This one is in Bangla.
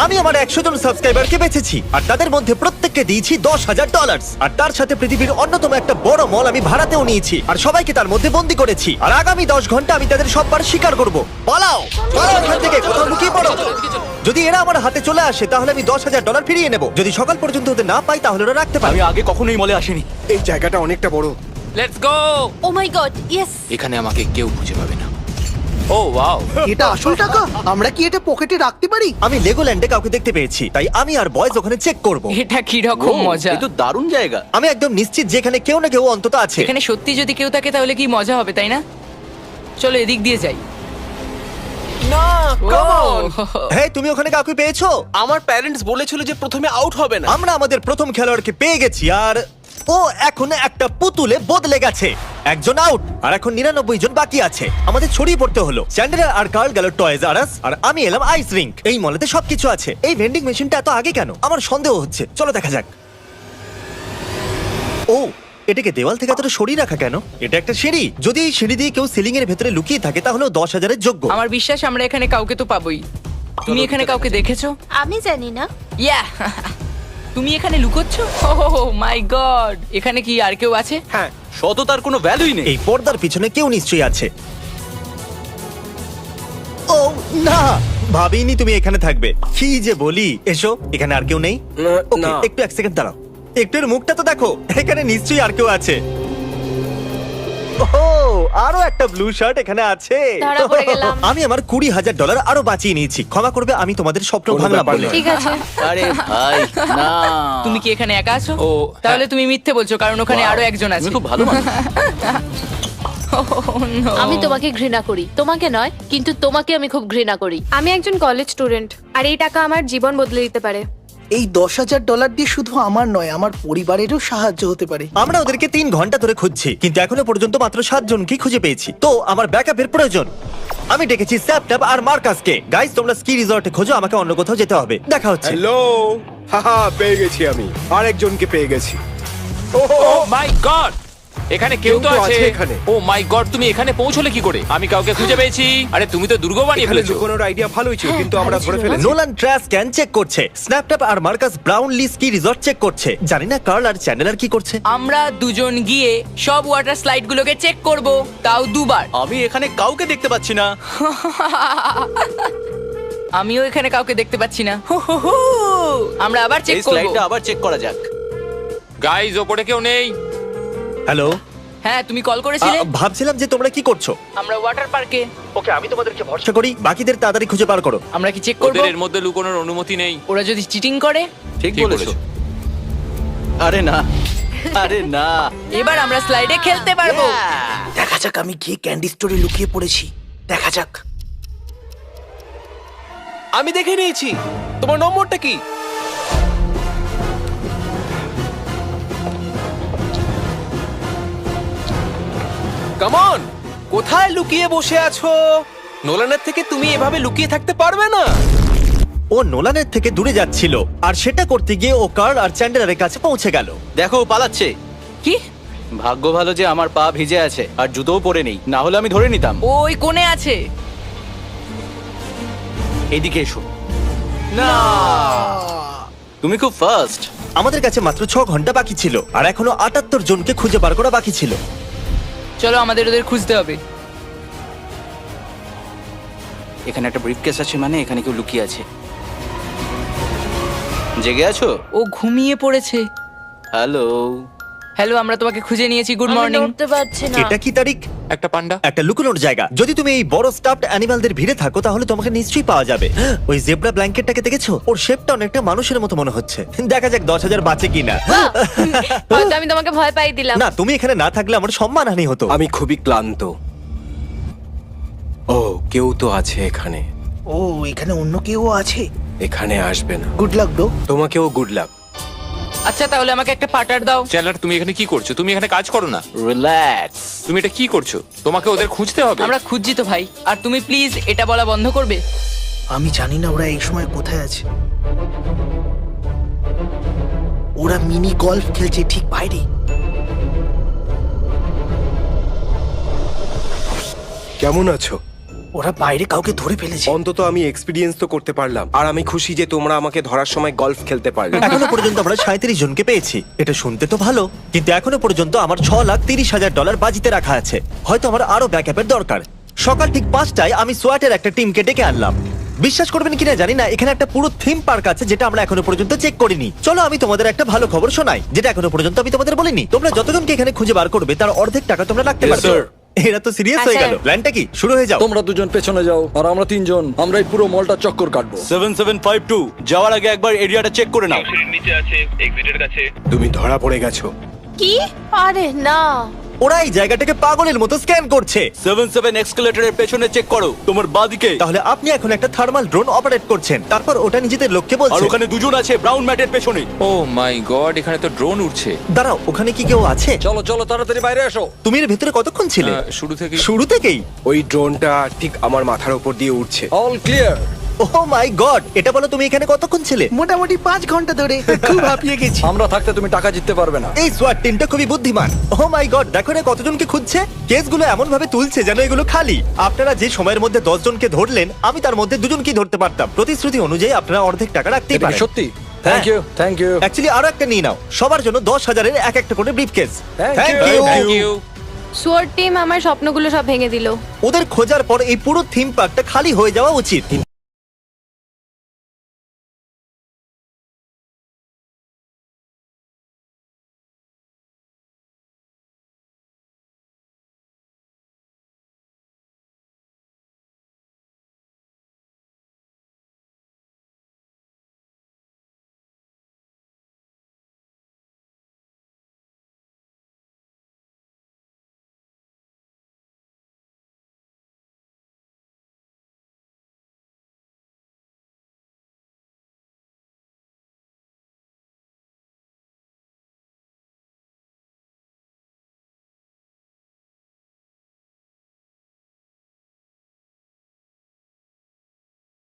আমি আমার 100 জন সাবস্ক্রাইবারকে বেঁচেছি আর তাদের মধ্যে প্রত্যেককে দিয়েছি $10,000 আর তার সাথে পৃথিবীর অন্যতম একটা বড় মল আমি ভাড়াতেও নিয়েছি আর সবাইকে তার মধ্যে বন্দি করেছি আর আগামী 10 ঘন্টা আমি তাদের সববার শিকার করব। পালাও পালাও এখান থেকে, কোথাও লুকিয়ে পড়ো। যদি এরা আমার হাতে চলে আসে তাহলে আমি $10,000 ফিরিয়ে নেব। যদি সকাল পর্যন্ত ওদের না পাই তাহলে ওরা রাখতে পারে। আমি আগে কখনোই মলে আসিনি। এই জায়গাটা অনেকটা বড়। Let's go. Oh my god, yes. এখানে আমাকে কেউ খুঁজে পাবে না। Oh wow. এটা আসল টাকা? আমরা কি এটা পকেটে রাখতে পারি? আমি লেগোল্যান্ডে কাউকে দেখতে পেয়েছি, তাই আমি আর বয়েজ ওখানে চেক করব। এটা কি রকম মজা! এই তো দারুণ জায়গা। আমি একদম নিশ্চিত যে এখানে কেউ না কেউ অন্তত আছে। এখানে সত্যি যদি কেউ থাকে তাহলে কি মজা হবে, তাই না? চলো এদিক দিয়ে যাই। না, come on! হ্যাঁ, তুমি ওখানে কাউকে পেয়েছো? আমার প্যারেন্টস বলেছিল যে প্রথমে আউট হবে না। আমরা আমাদের প্রথম খেলোয়াড়কে পেয়ে গেছি আর ও এখন একটা পুতুলে বদলে গেছে। একজন আউট আর এখন 99 জন বাকি আছে। আমাদের ছড়িয়ে পড়তে হলো। চ্যান্ডেলার আর কার্ল গেল টয়েজ আর আস আর আমি এলাম আইস রিঙ্ক। এই মলেতে সবকিছু আছে। এই ভেন্ডিং মেশিনটা এত আগে কেন? আমার সন্দেহ হচ্ছে। চলো দেখা যাক। ও, এটাকে দেওয়াল থেকে এতটা সরিয়ে রাখা কেন? এটা একটা সিঁড়ি। যদি এই সিঁড়ি দিয়ে কেউ সিলিং এর ভেতরে লুকিয়ে থাকে তাহলে 10,000-এর যোগ্য। আমার বিশ্বাস আমরা এখানে কাউকে তো পাবোই। তুমি এখানে কাউকে দেখেছো? আমি জানি না। ইয়া তুমি এখানে লুকোচ্ছ? ও মাই গড! এখানে কি আর কেউ আছে? হ্যাঁ, সততার কোনো ভ্যালুই নেই। এই পর্দার পিছনে কেউ নিশ্চয়ই আছে। ও না, ভাবিনি তুমি এখানে থাকবে। কি যে বলি। এসো, এখানে আর কেউ নেই। ওকে, না। একটু 1 সেকেন্ড দাঁড়াও। একটু এর মুখটা তো দেখো। এখানে নিশ্চয়ই আর কেউ আছে। ও, আরো একটা ব্লু শার্ট এখানে আছে। ধরা পড়ে গেলাম। আমি আমার $20,000 আরো বাঁচিয়ে নিয়েছি। ক্ষমা করবে, আমি তোমাদের স্বপ্ন কোনো ভাঙলাম ব্যাপার বলে। নয়। ঠিক আছে। আরে ভাই, না। তুমি কি এখানে একা আছো? ও, তাহলে তুমি মিথ্যে বলছো, কারণ ওখানে Wow, আরো একজন আছে। তুমি খুব ভালো মানুষ। Oh, no! আমি তোমাকে ঘৃণা করি, তোমাকে নয়, কিন্তু তোমাকে আমি খুব ঘৃণা করি। আমি একজন কলেজ স্টুডেন্ট আর এই টাকা আমার জীবন বদলে দিতে পারে। এই $10,000 দিয়ে শুধু আমার নয়, আমার পরিবারেরও সাহায্য হতে পারে। আমরা ওদেরকে 3 ঘন্টা ধরে খুঁজছি, কিন্তু এখনো পর্যন্ত মাত্র 7 জনকেই খুঁজে পেয়েছি। তো আমার ব্যাকআপের প্রয়োজন। আমি ডেকেছি স্যাপট্যাপ আর মার্কাসকে। গাইস, তোমরা স্কি রিসর্টে খোঁজো, আমাকে অন্য কোথাও যেতে হবে। দেখা হচ্ছে। হ্যালো, হাহা, পেয়ে গেছি আমি। আরেকজনকে পেয়ে গেছি। ও মাই গড, এখানে কেউ তো আছে এখানে। ও মাই গড, তুমি এখানে পৌঁছলে কি করে? আমি কাউকে খুঁজে পেয়েছি। আরে তুমি তো দুর্গ বানিয়ে এখানে ফেলেছো। লুকোনোর আইডিয়া ভালোই ছিল, কিন্তু আমরা ধরে ফেলেছি। নোলান ট্র্যাশ ক্যান চেক করছে, স্ন্যাপট্যাপ আর Marcus Brownlee ski resort check করছে। জানি না কার্ল আর চ্যান্ডেলার কি করছে। আমরা দুজন গিয়ে সব ওয়াটার স্লাইড গুলোকে চেক করব, তাও 2 বার। আমি এখানে কাউকে দেখতে পাচ্ছি না। আমিও এখানে কাউকে দেখতে পাচ্ছি না। আমরা আবার চেক এই করব। স্লাইডটা আবার চেক করা যাক। গাইজ, ওপরে কেউ নেই। হ্যালো, হ্যাঁ, তুমি কল করেছিলে? ভাবছিলাম যে তোমরা কি করছো। আমরা ওয়াটার পার্কে। ওকে, আমি তোমাদেরকে ভরসা করি। বাকিদের তাড়াতাড়ি খুঁজে বার করো। আমরা কি চেক করব? ওদের এর মধ্যে লুকোনোর অনুমতি নেই। ওরা যদি চিটিং করে? ঠিক ঠিক বলেছো। বলেছো। আরে না, আরে না। এবার আমরা স্লাইডে খেলতে পারবো। দেখা যাক, আমি গিয়ে ক্যান্ডি স্টোরে লুকিয়ে পড়েছি। দেখা যাক। আমি দেখে নিয়েছি। তোমার নম্বরটা কি? কাম অন, কোথায় লুকিয়ে বসে আছো? নোলানের থেকে তুমি এভাবে লুকিয়ে থাকতে পারবে না। ও নোলানের থেকে দূরে যাচ্ছিল, আর সেটা করতে গিয়ে ও কার্ল আর চ্যান্ডেলারের কাছে পৌঁছে গেল। দেখো, ও পালাচ্ছে। কি? ভাগ্য ভালো যে আমার পা ভিজে আছে আর জুতোও পরে নেই, না হলে আমি ধরে নিতাম। ওই কোণে আছে। এদিকে এসো। না, তুমি খুব ফাস্ট। আমাদের কাছে মাত্র 6 ঘন্টা বাকি ছিল, আর এখনো 78 জনকে খুঁজে বার করা বাকি ছিল। চলো আমাদের ওদের খুঁজতে হবে। এখানে একটা ব্রিফকেস আছে, মানে এখানে কেউ লুকিয়ে আছে। জেগে আছো? ও ঘুমিয়ে পড়েছে। হ্যালো। হ্যালো, আমরা তোমাকে খুঁজে নিয়েছি। গুড আমি মর্নিং। নড়তে পারছি না। এটা কি তারিখ? একটা পান্ডা। একটা লুকোনোর জায়গা। যদি তুমি এই বড় স্টাফড অ্যানিমালদের ভিড়ে থাকো তাহলে তোমাকে নিশ্চয়ই পাওয়া যাবে। ওই জেব্রা ব্ল্যাঙ্কেটটাকে দেখেছো? ওর শেপটা অনেকটা মানুষের মতো মনে হচ্ছে। দেখা যাক 10,000 বাঁচে কিনা। হয়তো আমি তোমাকে ভয় পাই দিলাম। না, তুমি এখানে না থাকলে আমার সম্মানহানি হতো। আমি খুবই ক্লান্ত। ও, কেউ তো আছে এখানে। ও, এখানে অন্য কেউ আছে। এখানে আসবে না। Good luck bro. তোমাকেও গুড লাক। আচ্ছা, তাহলে আমাকে একটা পার্টার দাও। চ্যানেলার, তুমি এখানে কি করছো? তুমি এখানে কাজ করো না। রিল্যাক্স। তুমি এটা কি করছো? তোমাকে ওদের খুঁজতে হবে। আমরা খুঁজছি তো ভাই। আর তুমি প্লিজ এটা বলা বন্ধ করবে? আমি জানি না ওরা এই সময় কোথায় আছে। ওরা মিনি গলফ খেলছে ঠিক বাইরে। কেমন আছো? ওরা বাইরে কাউকে ধরে ফেলেছে। অন্তত আমি এক্সপিরিয়েন্স তো করতে পারলাম, আর আমি খুশি যে তোমরা আমাকে ধরার সময় গলফ খেলতে পারলে। এখনো পর্যন্ত আমরা 37 জনকে পেয়েছি। এটা শুনতে তো ভালো, কিন্তু এখনো পর্যন্ত আমার $6,30,000 বাজিতে রাখা আছে। হয়তো আমার আরো ব্যাকআপের দরকার। সকাল ঠিক 5টায় আমি সোয়াটের একটা টিমকে ডেকে আনলাম। বিশ্বাস করবেন কিনা জানি না, এখানে একটা পুরো থিম পার্ক আছে যেটা আমরা এখনো পর্যন্ত চেক করিনি। চলো আমি তোমাদের একটা ভালো খবর শোনাই, যেটা এখনো পর্যন্ত আমি তোমাদের বলিনি। তোমরা যতজনকে এখানে খুঁজে বার করবে তার অর্ধেক টাকা তোমরা রাখতে Yes, পারবে। sir. এরা তো সিরিয়াস হয়ে গেল। প্ল্যানটা কি? শুরু হয়ে যাও। তোমরা দুজন পেছনে যাও আর আমরা তিনজন আমরা এই পুরো মলটা চক্কর কাটবো। 7752 যাওয়ার আগে একবার এরিয়াটা চেক করে নাও। তুমি ধরা পড়ে গেছো। কি? আরে না। ওরা এই জায়গাটাকে পাগলের মতো স্ক্যান করছে। 77 এক্সকেলেটরের পেছনে চেক করো, তোমার বাঁদিকে। তাহলে আপনি এখন একটা থার্মাল ড্রোন অপারেট করছেন, তারপর ওটা নিজেদের লোককে আর বলছে। ওখানে দুজন আছে ব্রাউন ম্যাটের পেছনে। ও মাই গড, এখানে তো ড্রোন উঠছে। দাঁড়াও, ওখানে কি কেউ আছে? চলো চলো তাড়াতাড়ি বাইরে আসো। তুমি এর ভেতরে কতক্ষণ ছিলে? শুরু থেকে শুরু থেকেই? ওই ড্রোনটা ঠিক আমার মাথার উপর দিয়ে উঠছে। All clear. Oh my God, এটা বলো তুমি এখানে কতক্ষণ ছিলে? মোটামুটি 5 ঘন্টা ধরে। খুব হাঁপিয়ে গেছি। আমরা থাকতে তুমি টাকা জিততে পারবে না। এই সোয়াট টিমটা খুবই বুদ্ধিমান। ওহ মাই গড, দেখো না কতজনকে খুঁজছে। কেসগুলো এমন ভাবে তুলছে যেন এগুলো খালি। আপনারা যে সময়ের মধ্যে 10 জনকে ধরলেন, আমি তার মধ্যে 2 জনকেই ধরতে পারতাম। প্রতিশ্রুতি অনুযায়ী আপনারা অর্ধেক টাকা রাখতেই এটা কি পারেন। সত্যি? Thank you thank you actually আরো একটা নিয়ে নাও, সবার জন্য 10,000-এর এক একটা করে briefcase. Thank you. Thank you. Sword team আমার স্বপ্নগুলো সব ভেঙে দিল। ওদের খোঁজার পর এই পুরো থিম পার্কটা খালি হয়ে যাওয়া উচিত।